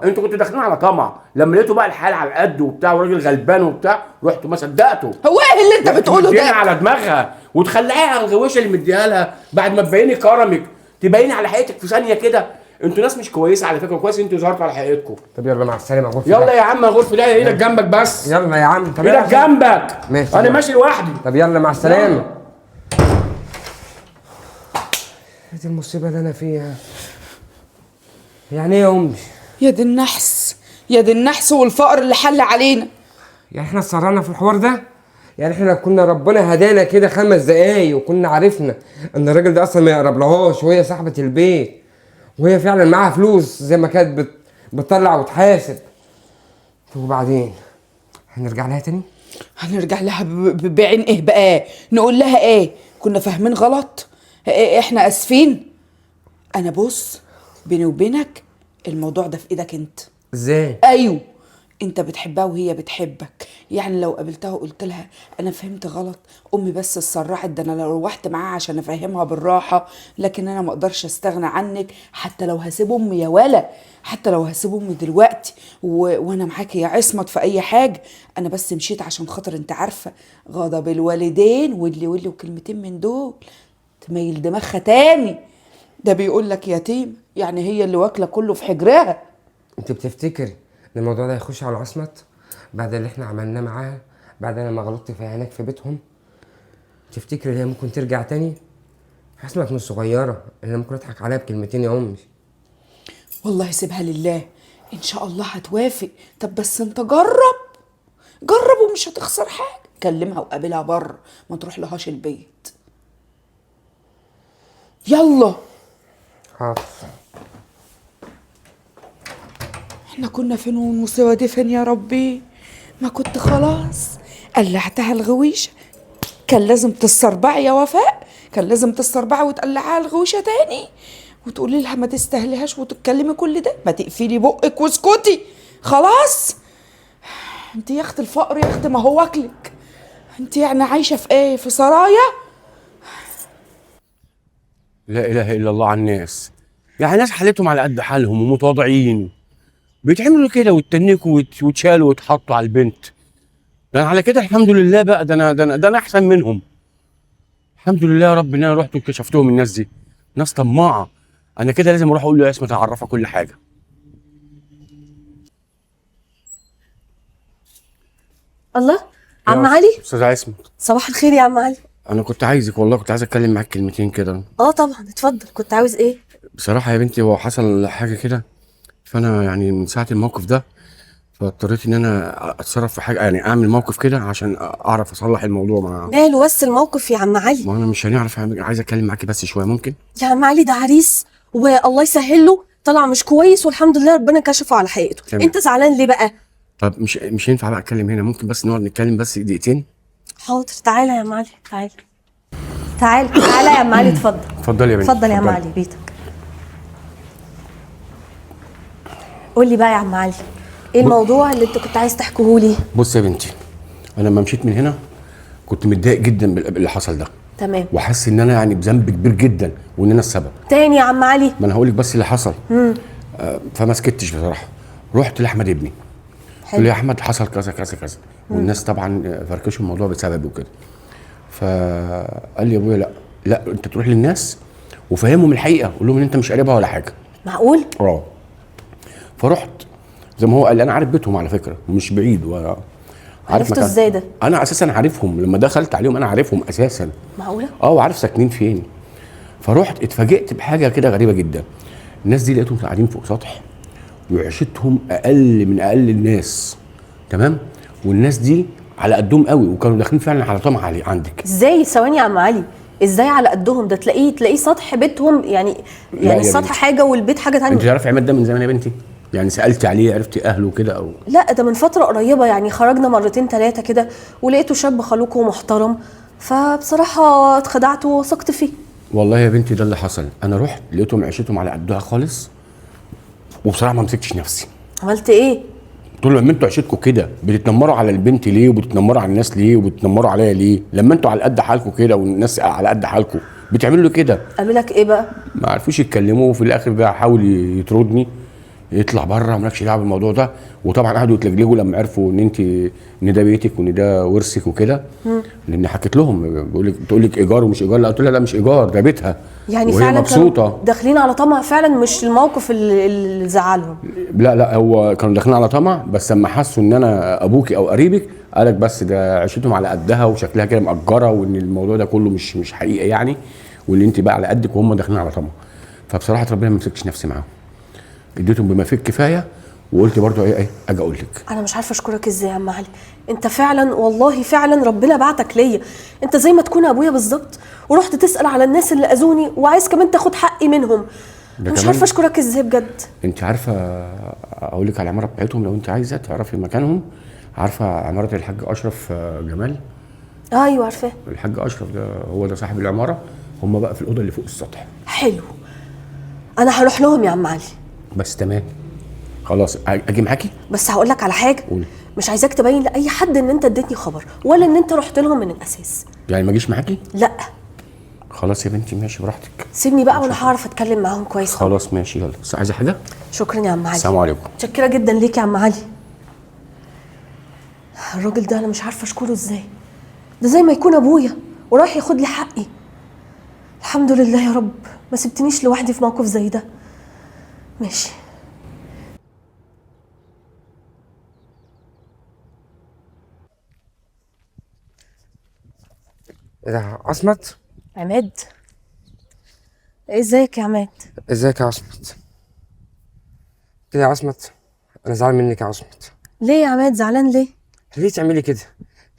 انتوا كنتوا داخلين على طمع، لما لقيتوا بقى الحال على قد وبتاع وراجل غلبان وبتاع، رحتوا ما صدقتوا. هو ايه اللي انت بتقوله مدينا ده؟ على دماغها وتخلعيها على الغويشه اللي مديها لها بعد ما تبيني كرمك، تبيني على حقيقتك في ثانيه كده. انتوا ناس مش كويسه على فكره، كويس انتوا ظهرتوا على حقيقتكم. طب يلا مع السلامه. غرفة يلا يا عم غرفه، لا ايدك جنبك بس. يلا يا عم. طب ايدك يلا. جنبك. ماشي. انا ماشي لوحدي. طب يلا مع السلامه. ايه دي المصيبه اللي انا فيها؟ يعني ايه يا امي؟ يا دي النحس، يا دي النحس والفقر اللي حل علينا. يعني احنا اتسرعنا في الحوار ده؟ يعني احنا لو كنا ربنا هدانا كده 5 دقايق وكنا عرفنا ان الراجل ده اصلا ما يقربلهاش وهي صاحبه البيت وهي فعلا معاها فلوس زي ما كانت بتطلع وتحاسب، وبعدين هنرجع لها تاني؟ هنرجع لها بعين ايه بقى؟ نقول لها ايه؟ كنا فاهمين غلط؟ احنا اسفين. انا بص، بيني وبينك الموضوع ده في ايدك انت. ازاي؟ ايوه، انت بتحبها وهي بتحبك. يعني لو قابلتها وقلت لها انا فهمت غلط، امي بس اتسرعت، ده انا لو روحت معاها عشان افهمها بالراحه، لكن انا ما اقدرش استغنى عنك حتى لو هسيب امي يا ولا، حتى لو هسيب امي دلوقتي وانا معاك يا عصمت في اي حاجه. انا بس مشيت عشان خاطر انت عارفه غضب الوالدين واللي وكلمتين من دول تميل دماغها تاني. ده بيقول لك يتيم، يعني هي اللي واكله كله في حجرها. انت بتفتكري ان الموضوع ده هيخش على عصمت بعد اللي احنا عملناه معاها، بعد انا ما غلطت فيها هناك في بيتهم؟ تفتكري هي ممكن ترجع تاني؟ عصمت مش صغيره اللي ممكن اضحك عليها بكلمتين يا امي. والله سيبها لله، ان شاء الله هتوافق. طب بس انت جرب ومش هتخسر حاجه. كلمها وقابلها بره، ما تروح لهاش البيت. يلا. حاضر. احنا كنا فين والمصيبه دي فين يا ربي؟ ما كنت خلاص قلعتها الغويشه. كان لازم تستربعي يا وفاء، كان لازم تستربعي وتقلعها الغويشه تاني وتقولي لها ما تستاهلهاش وتتكلمي كل ده. ما تقفلي بقك واسكتي خلاص. انت يا اخت الفقر يا اخت، ما هو واكلك. انت يعني عايشه في ايه؟ في سرايا؟ لا اله الا الله على الناس، يعني ناس حالتهم على قد حالهم ومتواضعين بيتعملوا كده ويتنكوا ويتشالوا ويتحطوا على البنت. ده أنا على كده الحمد لله بقى، ده انا احسن منهم. الحمد لله يا رب ان انا رحت وكشفتهم. الناس دي ناس طماعه. انا كده لازم اروح اقول له يا اسمه تعرفها كل حاجه. الله، عم علي. استاذ عصمت، صباح الخير يا عم علي. انا كنت عايزك والله، كنت عايز اتكلم معاك كلمتين كده. اه طبعا، اتفضل. كنت عاوز ايه؟ بصراحه يا بنتي هو حصل حاجه كده، فانا يعني من ساعه الموقف ده فاضطريت ان انا اتصرف في حاجه، يعني اعمل موقف كده عشان اعرف اصلح الموضوع ماله بس الموقف يا عم علي؟ ما انا مش هنعرف. عايز اتكلم معاكي بس شويه ممكن؟ يا عم علي ده عريس والله يسهل له، طلع مش كويس والحمد لله ربنا كشفه على حقيقته. تمام. انت زعلان ليه بقى؟ طب مش ينفع بقى اتكلم هنا؟ ممكن بس نقعد نتكلم بس دقيقتين؟ حاضر، تعالى يا عم علي، تعالى يا عم علي، اتفضل. اتفضلي يا بنتي. اتفضل يا عم علي، بيتك. قول لي بقى يا عم علي، ايه الموضوع اللي انت كنت عايز تحكيه لي؟ بص يا بنتي، انا لما مشيت من هنا كنت متضايق جدا باللي حصل ده. تمام. وحاسس ان انا يعني بذنب كبير جدا وان انا السبب. تاني يا عم علي؟ ما انا هقول لك بس اللي حصل. فما سكتش بصراحه، رحت لاحمد ابني قلت له يا احمد حصل كذا كذا كذا، والناس طبعا فركشوا الموضوع بسببي وكده. فقال لي يا ابويا لا، لا انت تروح للناس وفهمهم الحقيقه، قول لهم ان انت مش قريبها ولا حاجه. معقول؟ اه. فرحت زي ما هو قال، انا عارف بيتهم على فكره ومش بعيد عرفته مكان. ازاي ده؟ انا اساسا عارفهم، لما دخلت عليهم انا عارفهم اساسا. معقوله؟ اه، وعارف ساكنين فين. فرحت اتفاجئت بحاجه كده غريبه جدا. الناس دي لقيتهم قاعدين فوق سطح وعيشتهم اقل من اقل الناس، تمام؟ والناس دي على قدهم قوي وكانوا داخلين فعلا على طمع عندك. ازاي؟ ثواني يا عم علي، ازاي على قدهم؟ ده تلاقيه سطح بيتهم يعني يا السطح بنتي. حاجه والبيت حاجه انت تانية. تعرفي عماد ده من زمان يا بنتي؟ يعني سالتي عليه عرفتي اهله كده او؟ لا ده من فتره قريبه، يعني خرجنا مرتين ثلاثه كده ولقيته شاب خلوق ومحترم، فبصراحه اتخدعت ووثقت فيه. والله يا بنتي ده اللي حصل. انا رحت لقيتهم عيشتهم على قدها خالص، وبصراحه ما مسكتش نفسي. عملت ايه؟ قلت له لما انتوا عيشتكم كده بتتنمروا على البنت ليه وبتتنمروا على الناس ليه وبتتنمروا عليا ليه؟ لما انتوا على قد حالكم كده والناس على قد حالكم بتعملوا له كده. قال لك ايه بقى؟ ما عرفوش يتكلموا، وفي الاخر بقى حاول يطردني، يطلع بره مالكش دعوه بالموضوع ده. وطبعا قعدوا يتلجلجوا لما عرفوا ان ده بيتك وان ده ورثك وكده. لان حكيت لهم بتقول لك ايجار ومش ايجار. لا قلت لها لا مش ايجار، ده بيتها يعني وهي فعلا مبسوطه. كانوا داخلين على طمع فعلا، مش الموقف اللي زعلهم. لا هو كانوا داخلين على طمع، بس لما حسوا ان انا ابوكي او قريبك قالك بس ده عيشتهم على قدها وشكلها كده مأجره، وان الموضوع ده كله مش حقيقه يعني، وان انت بقى على قدك وهم داخلين على طمع. فبصراحه ربنا ما مسكتش نفسي معاهم، اديتهم بما فيه الكفايه، وقلت برضو ايه اجي اقول لك. انا مش عارفه اشكرك ازاي يا عم علي، انت فعلا والله فعلا ربنا بعتك ليا. انت زي ما تكون ابويا بالظبط، ورحت تسال على الناس اللي اذوني وعايز كمان تاخد حقي منهم. أنا مش عارفه اشكرك ازاي بجد. انت عارفه اقول لك على العماره بتاعتهم لو انت عايزه تعرفي مكانهم؟ عارفه عماره الحاج اشرف جمال؟ ايوه عارفاه. الحاج اشرف ده هو ده صاحب العماره، هم بقى في الاوضه اللي فوق السطح. حلو، انا هروح لهم يا عم علي. بس تمام خلاص اجي معاكي. بس هقول لك على حاجه. قولي. مش عايزاك تبين لاي حد ان انت اديتني خبر ولا ان انت رحت لهم من الاساس. يعني ما اجيش معاكي؟ لا خلاص يا بنتي ماشي براحتك. سيبني بقى وانا هعرف اتكلم معاهم كويس. خلاص ماشي يلا. بس عايزه حاجه؟ شكرا يا عم علي. السلام عليكم. متشكره جدا ليك يا عم علي. الراجل ده انا مش عارفه اشكره ازاي، ده زي ما يكون ابويا ورايح ياخد لي حقي. الحمد لله يا رب ما سبتنيش لوحدي في موقف زي ده. ماشي. ايه ده عصمت؟ عماد، ازيك يا عماد؟ ازيك يا عصمت؟ كده يا عصمت انا زعلان منك يا عصمت. ليه يا عماد زعلان ليه؟ ليه تعملي كده؟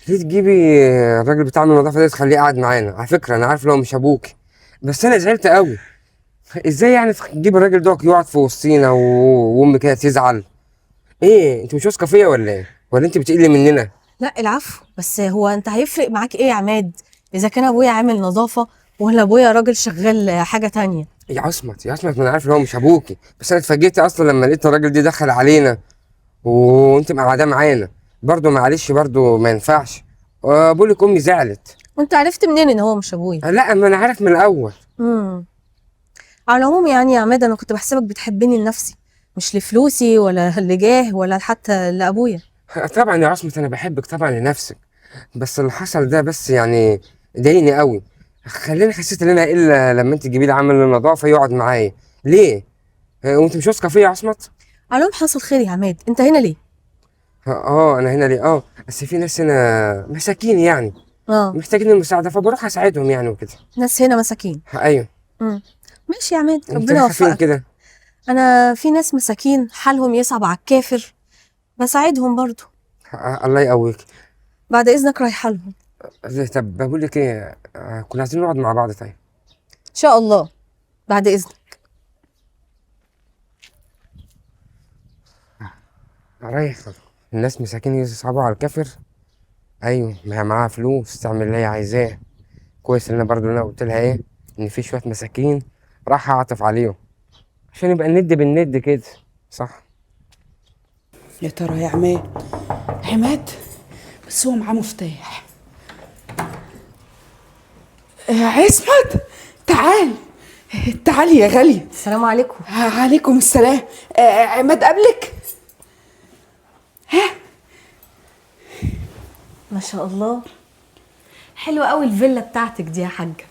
ليه تجيبي الراجل بتاع النظافه ده تخليه قاعد معانا؟ على فكره انا عارف لو مش ابوك، بس انا زعلت قوي. ازاي يعني تجيب الراجل ده يقعد في وسطينا وامي كده تزعل؟ ايه انت مش واثقه فيا ولا ايه؟ ولا انت بتقلي مننا؟ لا العفو، بس هو انت هيفرق معاك ايه يا عماد اذا كان ابويا عامل نظافه ولا ابويا راجل شغال حاجه تانية؟ يا عصمت يا عصمت ما انا عارف ان هو مش ابوكي، بس انا اتفاجئت اصلا لما لقيت الراجل ده دخل علينا وانت قاعده معانا. برضه معلش برضه ما ينفعش. بقول لك امي زعلت. وانت عرفت منين ان هو مش ابويا؟ لا ما انا عارف من الاول. على العموم يعني يا عماد انا كنت بحسبك بتحبني لنفسي، مش لفلوسي ولا لجاه ولا حتى لابويا. طبعا يا عصمت انا بحبك طبعا لنفسك، بس اللي حصل ده بس يعني ضايقني قوي. خليني حسيت ان انا الا لما انت تجيبي لي عامل النظافه يقعد معايا. ليه؟ وانت مش واثقه فيا يا عصمت؟ على العموم حصل خير يا عماد، انت هنا ليه؟ انا هنا ليه؟ بس في ناس هنا مساكين يعني محتاجين المساعده فبروح اساعدهم يعني وكده. ناس هنا مساكين؟ ايوه. ماشي يا عماد ربنا يوفقك. كده انا في ناس مساكين حالهم يصعب على الكافر بساعدهم برضو. الله يقويك. بعد اذنك رايحه لهم. طب بقول لك ايه، كنا عايزين نقعد مع بعض. طيب ان شاء الله بعد اذنك. رايح. الناس مساكين يصعبوا على الكافر. ايوه ما هي معاها فلوس تعمل اللي هي عايزاه. كويس ان انا برضو انا قلت لها ايه ان في شويه مساكين راح اعطف عليهم عشان يبقى الند بالند كده. صح. يا ترى يا عماد بس هو معاه مفتاح. عصمت تعالي يا غالية. السلام عليكم. عليكم السلام. عماد قبلك. ما شاء الله حلوه قوي الفيلا بتاعتك دي يا حاجه.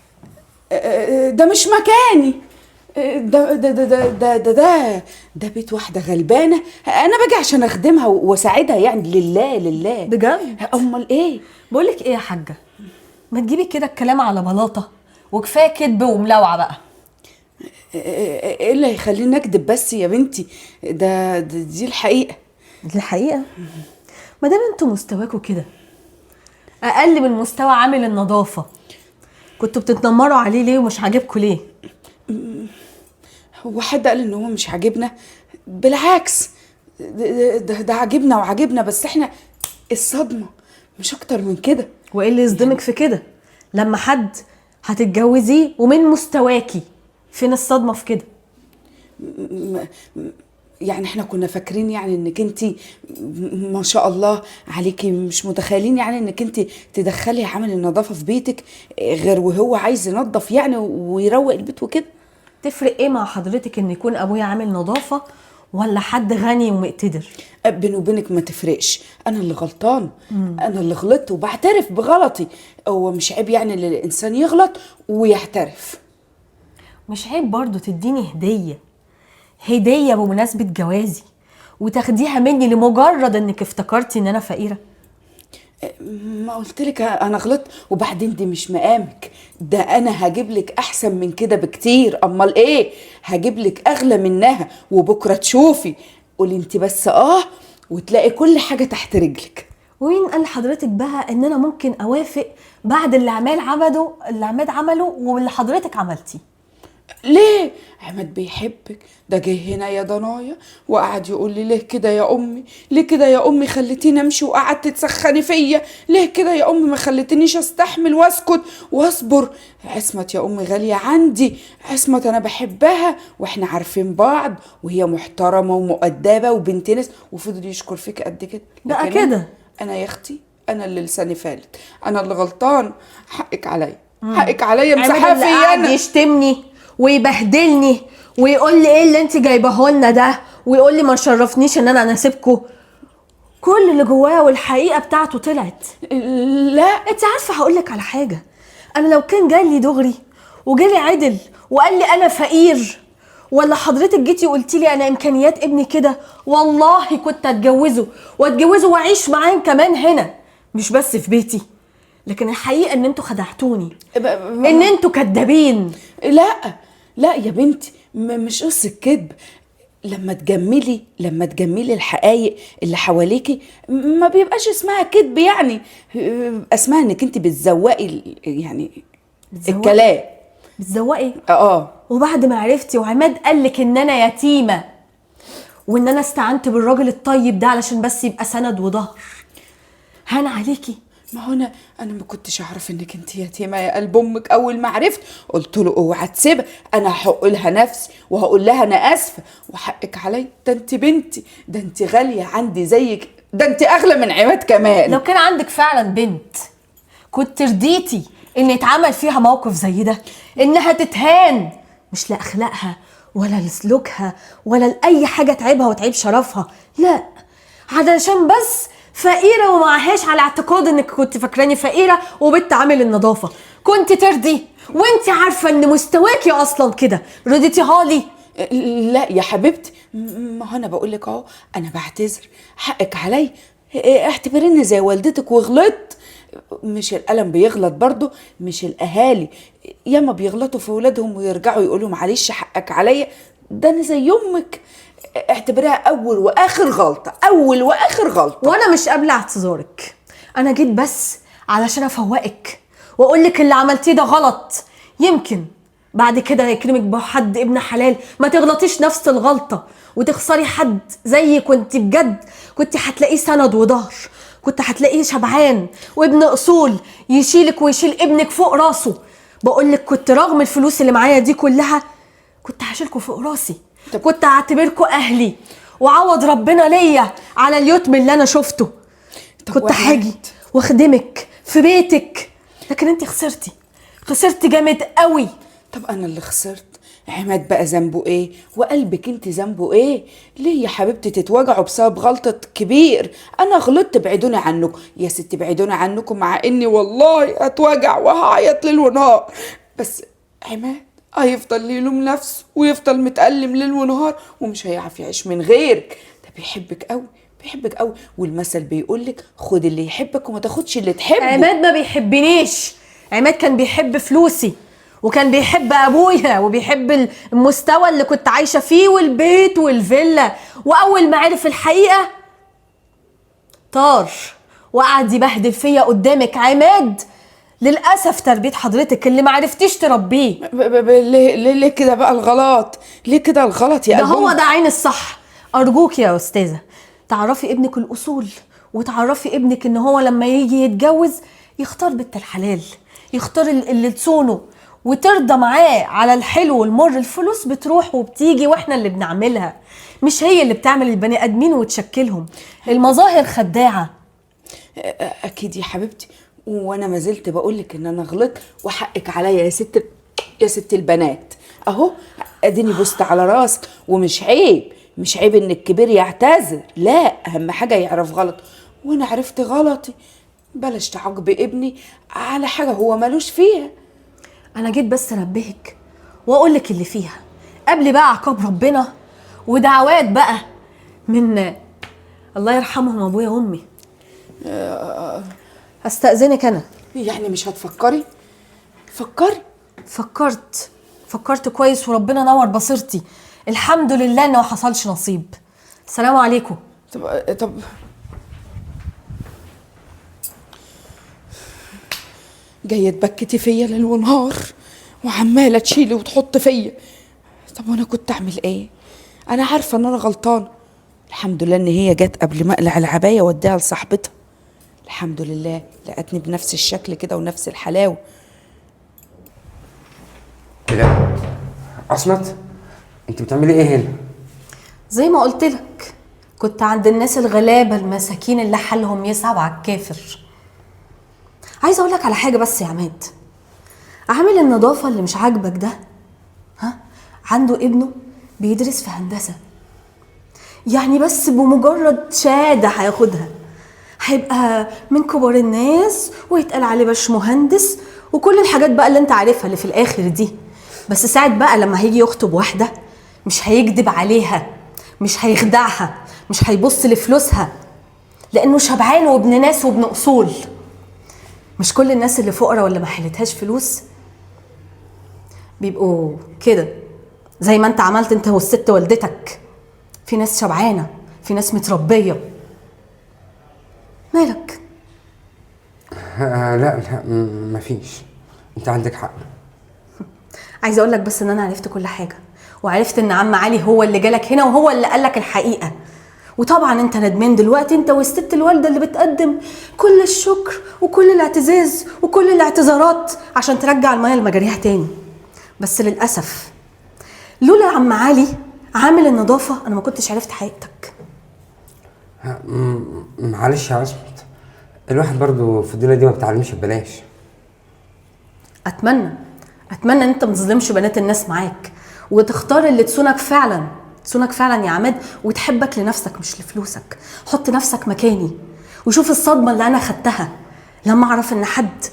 ده مش مكاني. ده بيت واحدة غلبانة، أنا باجي عشان أخدمها وأساعدها، يعني لله لله. بجد؟ أمال إيه؟ بقولك ايه يا حاجه، ما تجيبي كده الكلام على بلاطه وكفايه كدب وملاوعه بقى. إيه اللي هيخليني أكدب بس يا بنتي؟ دي الحقيقة. دي الحقيقه. ما دام انتوا مستواكوا كده اقل من مستوى عامل النظافه، كنتوا بتتنمروا عليه ليه ومش عاجبكوا ليه؟ هو حد قال إن هو مش عاجبنا؟ بالعكس، ده عاجبنا وعاجبنا، بس إحنا الصدمة مش أكتر من كده. وايه اللي يصدمك في كده؟ لما حد هتتجوزيه ومن مستواكي، فين الصدمه في كده؟ يعني احنا كنا فاكرين يعني انك انتي ما شاء الله عليكي، مش متخيلين يعني انك انتي تدخلي عمل النظافة في بيتك غير وهو عايز ينظف يعني ويروق البيت وكده. تفرق ايه مع حضرتك ان يكون ابويا عامل نظافه ولا حد غني ومقتدر؟ بيني وبينك ما تفرقش، انا اللي غلطان. انا اللي غلطت وبعترف بغلطي. هو مش عيب يعني ان الانسان يغلط ويعترف؟ مش عيب برضو تديني هديه بمناسبه جوازي وتاخديها مني لمجرد انك افتكرتي ان انا فقيره؟ ما قلتلك انا غلطت؟ وبعدين دي مش مقامك، ده انا هجيبلك احسن من كده بكتير. امال ايه؟ هجيبلك اغلى منها، وبكره تشوفي. قولي انت بس وتلاقي كل حاجه تحت رجلك. ومين قال لحضرتك بقى ان انا ممكن اوافق بعد اللي عماد عمله واللي حضرتك عملتيه؟ ليه؟ عماد بيحبك، ده جه هنا يا ضنايا وقعد يقول لي ليه كده يا امي، ليه كده يا امي خليتيني امشي وقعدت تسخني فيا، ليه كده يا امي ما خليتنيش استحمل واسكت واصبر. عصمت يا امي غاليه عندي، عصمت انا بحبها واحنا عارفين بعض وهي محترمه ومؤدبه وبنت ناس، وفضل يشكر فيك قد كده. بقى لكن كده انا يا اختي، انا اللي لساني فالت، انا اللي غلطان. حقك عليا، حقك عليا، مسحاه فيا انا. يشتمني ويبهدلني ويقول لي ايه اللي انت جايباه لنا ده، ويقول لي ما شرفنيش ان انا اناسبكم. كل اللي جواه والحقيقه بتاعته طلعت. لا انت عارفه هقول لك على حاجه، انا لو كان جالي دغري وجالي عدل وقال لي انا فقير، ولا حضرتك جيتي وقلتي لي انا امكانيات ابني كده، والله كنت اتجوزه واعيش معاه كمان هنا، مش بس في بيتي. لكن الحقيقه ان انتوا خدعتوني، ان انتوا كدابين. لا يا بنتي، مش قصة كدب. لما تجملي الحقائق اللي حواليكي ما بيبقاش اسمها كدب، يعني اسمها انك انت بتزوقي يعني الكلام. بتزوقي؟ وبعد ما عرفتي وعماد قالك ان انا يتيمه وان انا استعنت بالراجل الطيب ده علشان بس يبقى سند وظهر، هان عليكي؟ ما هو انا ما كنتش اعرف انك انت يتيمه يا قلب امك. اول ما عرفت قلت له اوعى تسيبها، انا هحق لها نفسي وهقول لها انا اسفه وحقك عليا. ده انت بنتي، ده انت غاليه عندي زيك، ده انت اغلى من عماد كمان. لو كان عندك فعلا بنت كنت رضيتي ان يتعمل فيها موقف زي ده، انها تتهان مش لاخلاقها ولا لسلوكها ولا لاي حاجه تعيبها وتعيب شرفها، لا، علشان بس فقيره ومعهاش، على اعتقاد انك كنت فاكراني فقيره وبنت عامل النظافه، كنت ترضي وانت عارفه ان مستواكي اصلا كده، رضيتيها لي؟ لا يا حبيبتي، ما هو انا بقول لك انا بعتذر، حقك عليا، اعتبريني زي والدتك وغلطت. مش القلم بيغلط برضو، مش الاهالي ياما بيغلطوا في ولادهم ويرجعوا يقولوا معلش حقك عليا، ده انا زي امك، اعتبرها اول واخر غلطه، اول واخر غلطه. وانا مش قابله اعتذارك، انا جيت بس علشان افوقك واقول لك اللي عملتيه ده غلط، يمكن بعد كده يكرمك بحد ابن حلال ما تغلطيش نفس الغلطه وتخسري حد زي كنت بجد كنت هتلاقيه سند وظهر، كنت هتلاقيه شبعان وابن اصول يشيلك ويشيل ابنك فوق راسه. بقولك كنت رغم الفلوس اللي معايا دي كلها كنت هشيلكوا فوق راسي، كنت هعتبركوا اهلي وعوض ربنا ليا على اليتم اللي انا شفته، كنت هاجي واخدمك في بيتك. لكن انت خسرتي جامد قوي. طب انا اللي خسرت، عماد بقى ذنبه ايه وقلبك انت ذنبه ايه؟ ليه يا حبيبتي تتوجعوا بسبب غلطة كبير؟ انا غلطت، بعدوني عنكم يا ستي، بعدوني عنكم، مع اني والله هتوجع وهعيط ليل ونهار، بس عماد هيفضل يلوم نفسه ويفضل متألم ليل ونهار ومش هيعرف يعيش من غيرك. ده بيحبك قوي، بيحبك قوي، والمثل بيقولك خد اللي يحبك وما تاخدش اللي تحبه. عماد ما بيحبنيش، عماد كان بيحب فلوسي وكان بيحب ابويا وبيحب المستوى اللي كنت عايشه فيه والبيت والفيلا، واول ما عرف الحقيقه طار وقعد يبهدل فيا قدامك. عماد للاسف تربيه حضرتك اللي ما عرفتيش تربيه. ليه كده بقى الغلط؟ ليه كده الغلط يا ده قلبي؟ هو ده عين الصح. ارجوك يا استاذه تعرفي ابنك الاصول، وتعرفي ابنك ان هو لما يجي يتجوز يختار بنت الحلال، يختار اللي تصونه وترضى معاه على الحلو والمر. الفلوس بتروح وبتيجي واحنا اللي بنعملها، مش هي اللي بتعمل البني ادمين وتشكلهم. المظاهر خداعه. اكيد يا حبيبتي، وانا ما زلت بقولك ان انا غلطت وحقك عليا يا ست البنات. اهو اديني بوست على راسك، ومش عيب، مش عيب ان الكبير يعتذر، لا، اهم حاجه يعرف غلط. وانا عرفت غلطي، بلاش تعاقبي ابني على حاجه هو مالوش فيها. انا جيت بس انبهك واقول لك اللي فيها قبل بقى عقاب ربنا ودعوات بقى من الله يرحمهم ابويا وامي. استأذنك انا. يعني مش هتفكري؟ فكري. فكرت كويس وربنا نور بصيرتي. الحمد لله انه ما حصلش نصيب. السلام عليكم. طب جايه تبكتي فيا ليل ونهار وعماله تشيلي وتحط فيا. طب وانا كنت اعمل ايه؟ انا عارفه ان انا غلطانه. الحمد لله ان هي جت قبل ما اقلع العبايه واديها لصاحبتها. الحمد لله لقتني بنفس الشكل كده ونفس الحلاوه. كده عصمت، انت بتعملي ايه هنا؟ زي ما قلت لك كنت عند الناس الغلابه المساكين اللي حالهم يصعب على الكافر. عايزه اقول لك على حاجه بس يا عماد، عامل النظافه اللي مش عاجبك ده عنده ابنه بيدرس في هندسه، يعني بس بمجرد شهاده هياخدها هيبقى من كبار الناس ويتقال عليه باش مهندس وكل الحاجات بقى اللي انت عارفها اللي في الاخر دي. بس ساعة بقى لما هيجي يخطب واحده مش هيكدب عليها، مش هيخدعها، مش هيبص لفلوسها، لانه شبعان وابن ناس وابن اصول. مش كل الناس اللي فقراء ولا ما حيلتهاش فلوس بيبقوا كده زي ما انت عملت انت والست والدتك. في ناس شبعانه، في ناس متربيه. مالك؟ لا مفيش، انت عندك حق. عايزه اقول لك بس ان انا عرفت كل حاجه، وعرفت ان عم علي هو اللي جالك هنا وهو اللي قالك الحقيقه. وطبعا انت ندمان دلوقتي، انت والست الوالده اللي بتقدم كل الشكر وكل الاعتزاز وكل الاعتذارات عشان ترجع الميه لمجاريها تاني. بس للاسف لولا عم علي عامل النظافه انا ما كنتش عرفت حقيقتك. معلش يا عصمت، الواحد برضو في الدنيا دي ما بتعلمش ببلاش. اتمنى ان انت ما تظلمش بنات الناس معاك وتختار اللي تصونك فعلا، تصونك فعلا يا عماد، وتحبك لنفسك مش لفلوسك. حط نفسك مكاني وشوف الصدمه اللي انا خدتها لما اعرف ان حد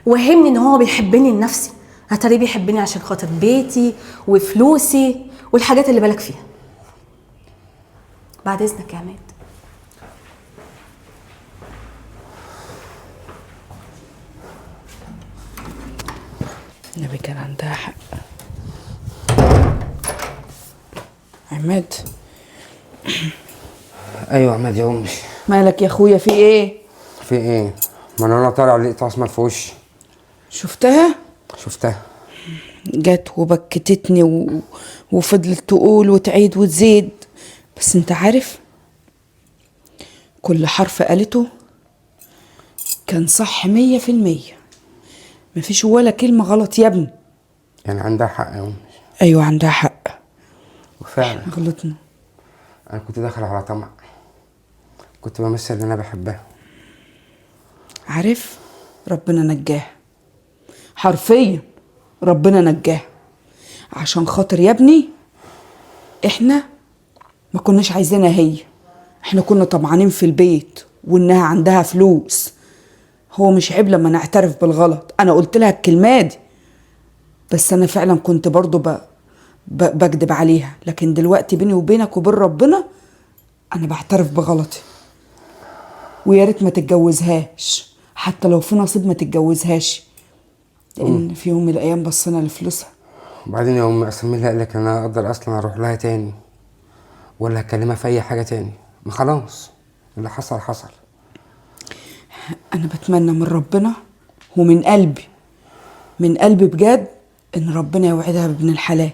وهمني ان هو بيحبني لنفسي، اتاري بيحبني عشان خاطر بيتي وفلوسي والحاجات اللي بالك فيها. بعد اذنك يا عماد. النبي كان عندها حق. عماد. ايوه عماد يا امي. مالك يا اخويا؟ في ايه؟ في ايه؟ ما انا طالع لقيت عصمت في وشي. شفتها؟ شفتها. جت وبكتتني وفضلت تقول وتعيد وتزيد. بس انت عارف كل حرف قالته كان صح 100%. مفيش ولا كلمة غلط يا ابني. يعني عندها حق يا امي. ايوه عندها حق وفعلا غلطنا. انا كنت داخل على طمع، كنت بمثل ان انا بحبها. عارف ربنا نجاه، حرفيا ربنا نجاه. عشان خاطر يا ابني احنا ما كناش عايزينها هي، احنا كنا طمعانين في البيت وانها عندها فلوس. هو مش عيب لما نعترف بالغلط. انا قلت لها الكلمه دي بس انا فعلا كنت برضو بكدب عليها، لكن دلوقتي بيني وبينك وبين ربنا انا بعترف بغلطي، ويا ريت ما تتجوزهاش، حتى لو في نصيب ما تتجوزهاش، لان في يوم من الايام بصينا لفلوسها. وبعدين يا امي اسمي لها، قال لك انا اقدر اصلا اروح لها تاني ولا هكلمها في اي حاجه تاني؟ ما خلاص اللي حصل حصل. انا بتمنى من ربنا ومن قلبي، من قلبي بجد، ان ربنا يوعدها بابن الحلال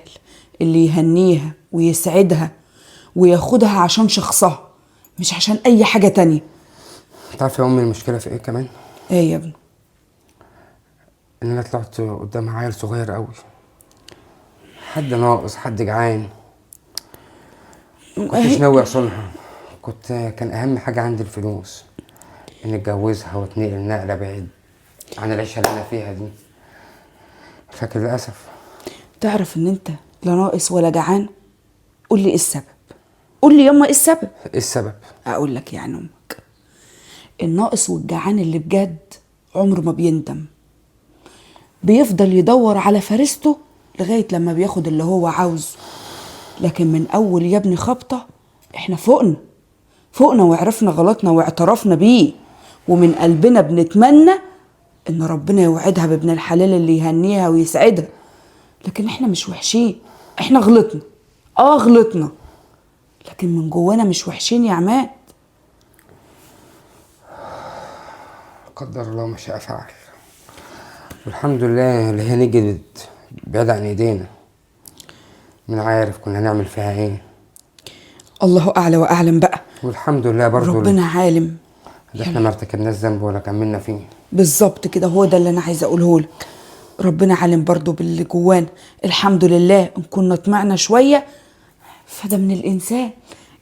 اللي يهنيها ويسعدها وياخدها عشان شخصها، مش عشان اي حاجه تانية. تعرف يا امي المشكله في ايه كمان؟ ايه يا ابني؟ ان انا طلعت قدام عيل صغير قوي، حد ناقص، حد جعان، كنتش ناوي اصونها. كان اهم حاجه عندي الفلوس، ان اتجوزها واتنقل نقله بعيد عن العيشه اللي انا فيها دي، لكن للاسف. تعرف ان انت لا ناقص ولا جعان؟ قول لي ايه السبب، قول لي ياما ايه السبب. ايه السبب؟ اقول لك يعني امك، الناقص والجعان اللي بجد عمره ما بيندم، بيفضل يدور على فريسته لغايه لما بياخد اللي هو عاوزه. لكن من اول يا ابني خبطه احنا فوقنا وعرفنا غلطنا واعترفنا بيه، ومن قلبنا بنتمنى ان ربنا يوعدها بابن الحلال اللي يهنيها ويسعدها. لكن احنا مش وحشين، احنا غلطنا، غلطنا، لكن من جوانا مش وحشين يا عماد. قدر الله ما شاء فعل، والحمد لله اللي هي نجدت بعيد عن ايدينا. من عارف كنا هنعمل فيها ايه. الله اعلى واعلم بقى، والحمد لله برضو ربنا عالم. احنا ما ارتكبناش ذنب ولا كملنا فيه. بالظبط كده، هو ده اللي انا عايزه اقوله لك. ربنا عالم برضو باللي جوانا، الحمد لله. ان كنا طمعنا شويه فده من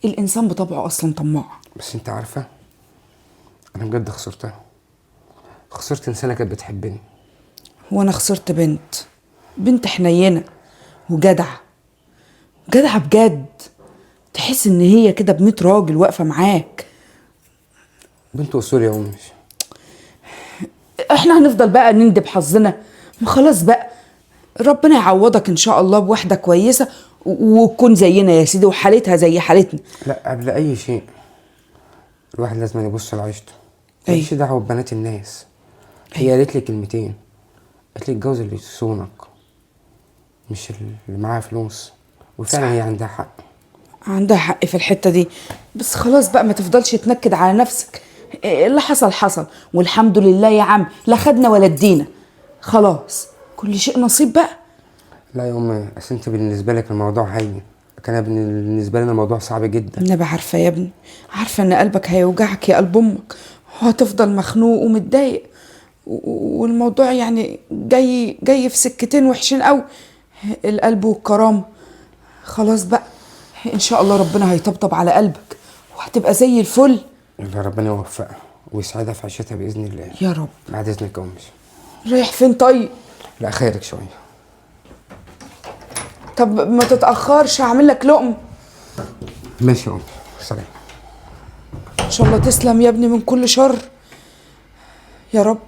الانسان بطبعه اصلا طماع. بس انت عارفه انا بجد خسرت انسانه كانت بتحبني. وانا خسرت بنت حنينه وجدعه بجد، تحس ان هي كده ب100 راجل واقفه معاك. بنت اصول يا امي. احنا هنفضل بقى نندب حظنا؟ ما خلاص بقى، ربنا يعوضك ان شاء الله بواحده كويسه وتكون زينا يا سيدي وحالتها زي حالتنا. لا، قبل اي شيء الواحد لازم يبص لعيشته، أيوة. ماليش دعوه ببنات الناس. هي قالت لي كلمتين، قالت لي اتجوز اللي يصونك مش اللي معاه فلوس، وفعلا هي عندها حق. عندها حق في الحته دي، بس خلاص بقى ما تفضلش تنكد على نفسك. اللي حصل والحمد لله يا عم، لا خدنا ولا ادينا، خلاص كل شيء نصيب بقى. لا يا امي، اصل انت بالنسبه لك الموضوع هين، كان بالنسبه لنا الموضوع صعب جدا. انا عارفه يا ابني، عارفه ان قلبك هيوجعك يا قلب امك، وهتفضل مخنوق ومتضايق، والموضوع يعني جاي في سكتين وحشين قوي، القلب والكرامه. خلاص بقى ان شاء الله ربنا هيطبطب على قلبك وهتبقى زي الفل. يلا ربنا يوفقها ويسعدها في عيشتها باذن الله. يا رب. بعد اذنك يا امي. رايح فين طيب؟ لا خيرك شويه. طب ما تتاخرش، هعمل لك لقمه. ماشي يا امي، سلام. ان شاء الله تسلم يا ابني من كل شر. يا رب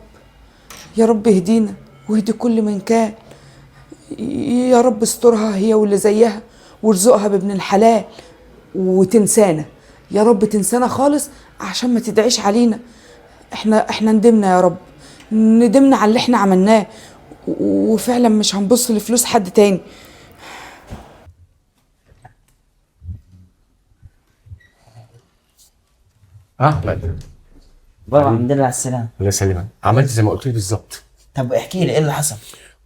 يا رب اهدينا واهدي كل من كان. يا رب استرها هي واللي زيها، وارزقها بابن الحلال، وتنسانا يا رب، تنسانا خالص عشان ما تدعيش علينا. احنا ندمنا يا رب، ندمنا على اللي احنا عملناه، وفعلا مش هنبص لفلوس حد تاني. احمد بابا الحمد لله على السلامة. الله يسلمك. عملت زي ما قلت لي بالظبط. طب احكي لي ايه اللي حصل؟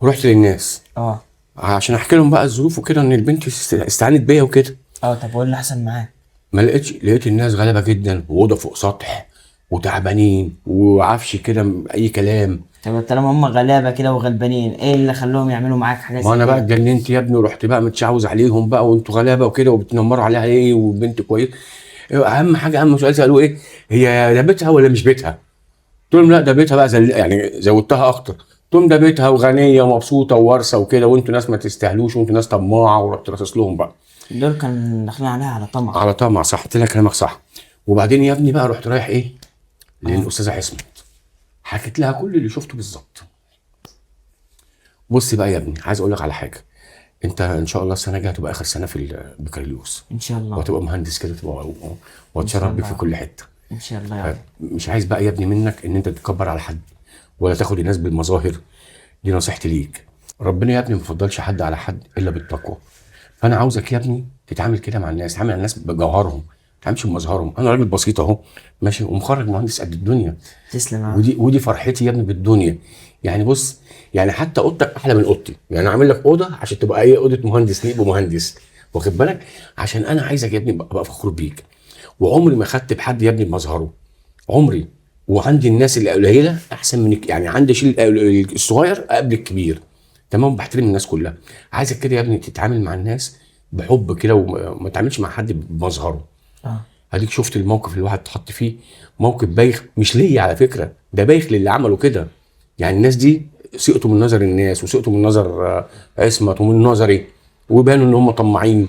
ورحت للناس اه عشان احكي لهم بقى الظروف وكده، ان البنت استعانت بيا وكده. طب وايه اللي حصل معاه؟ ما لقيت الناس غلبه جدا، واوضه فوق سطح وتعبانين وعفش كده اي كلام. طب طالما هم غلابه كده وغلبانين، ايه اللي خلاهم يعملوا معاك حاجه زي ما انا كده؟ بقى اتجننت يا ابني، ورحت بقى متشعوذ عليهم بقى، وانتوا غلابه وكده وبتنمروا عليها ايه، وبنت كويس. اهم سؤال سالوه ايه، هي ده بيتها ولا مش بيتها؟ قلت لهم لا ده بيتها بقى، يعني زودتها اكتر، قلت لهم ده بيتها وغنيه ومبسوطه ووارثه وكده، وانتوا ناس ما تستاهلوش، وانتوا ناس طماعه. ورحت راصص لهم بقى. دول كانوا داخلين عليها على طمع. صح، قلت لك كلامك صح. وبعدين يا ابني بقى رحت رايح ايه للاستاذه عصمت، حكيت لها كل اللي شفته بالظبط، بص بقى يا ابني، عايز اقول لك على حاجه. انت ان شاء الله السنه الجايه هتبقى اخر سنه في البكالوريوس، ان شاء الله. وهتبقى مهندس كده، تبقى إن شاء واتشرف بيك في الله. كل حته. ان شاء الله يا رب. مش عايز بقى يا ابني منك ان انت تتكبر على حد، ولا تاخد الناس بالمظاهر. دي نصيحتي ليك. ربنا يا ابني ما بيفضلش حد على حد الا بالتقوى. فانا عاوزك يا ابني تتعامل كده مع الناس، تتعامل مع الناس بجوهرهم، ما تتعاملش بمظهرهم. انا راجل بسيط اهو ماشي، ومخرج مهندس قد الدنيا. تسلم يا عم. ودي فرحتي يا ابني بالدنيا. يعني بص، يعني حتى اوضتك احلى من اوضتي. يعني اعمل لك اوضه عشان تبقى ايه، اوضه مهندس ليه بمهندس، واخد بالك؟ عشان انا عايزك يا ابني ابقى فخور بيك. وعمري ما خدت بحد يا ابني بمظهره، عمري. وعندي الناس اللي قليله احسن منك، يعني عندي شيء الصغير قبل الكبير. تمام، بحترم الناس كلها. عايزك كده يا ابني تتعامل مع الناس بحب كده، وما تعملش مع حد بمظهره. اه اديك شفت الموقف اللي الواحد اتحط فيه، موقف بايخ مش ليا على فكره، ده بايخ للي عملوا كده. يعني الناس دي سقطوا من نظر الناس، وسقطوا من نظر عصمت، ومن نظري، وبانوا ان هم طماعين.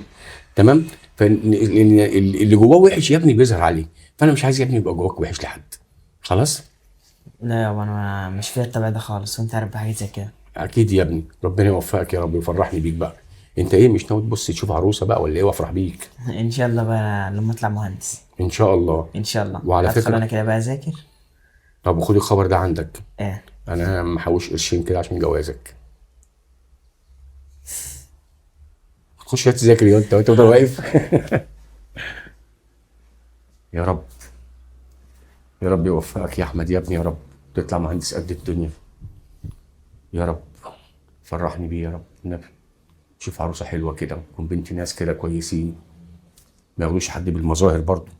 تمام. فاللي جواه وحش يا ابني بيظهر عليه. فانا مش عايز يا ابني يبقى جواك وحش لحد. خلاص. لا يابا، انا مش فيها الطبع ده خالص، وانت عارف بحاجه زي كده. اكيد يا ابني، ربنا يوفقك يا رب ويفرحني بيك بقى. انت ايه، مش ناوي تبص تشوف عروسه بقى ولا ايه، وافرح بيك؟ ان شاء الله بقى لما اطلع مهندس. ان شاء الله. ان شاء الله. وعلى ادخل فكرة، انا كده بقى اذاكر. طب خد الخبر ده عندك، ايه. انا محوش قرشين كده عشان جوازك. تخش تذاكر يا انت وتفضل واقف. يا رب، يا رب يوفقك يا احمد يا ابني، يا رب تطلع مهندس قد الدنيا. يا رب فرحني بيه يا رب النبي. شوف عروسه حلوه كده، وتكون بنت ناس كده كويسين، ما ياخدوش حد بالمظاهر برضه.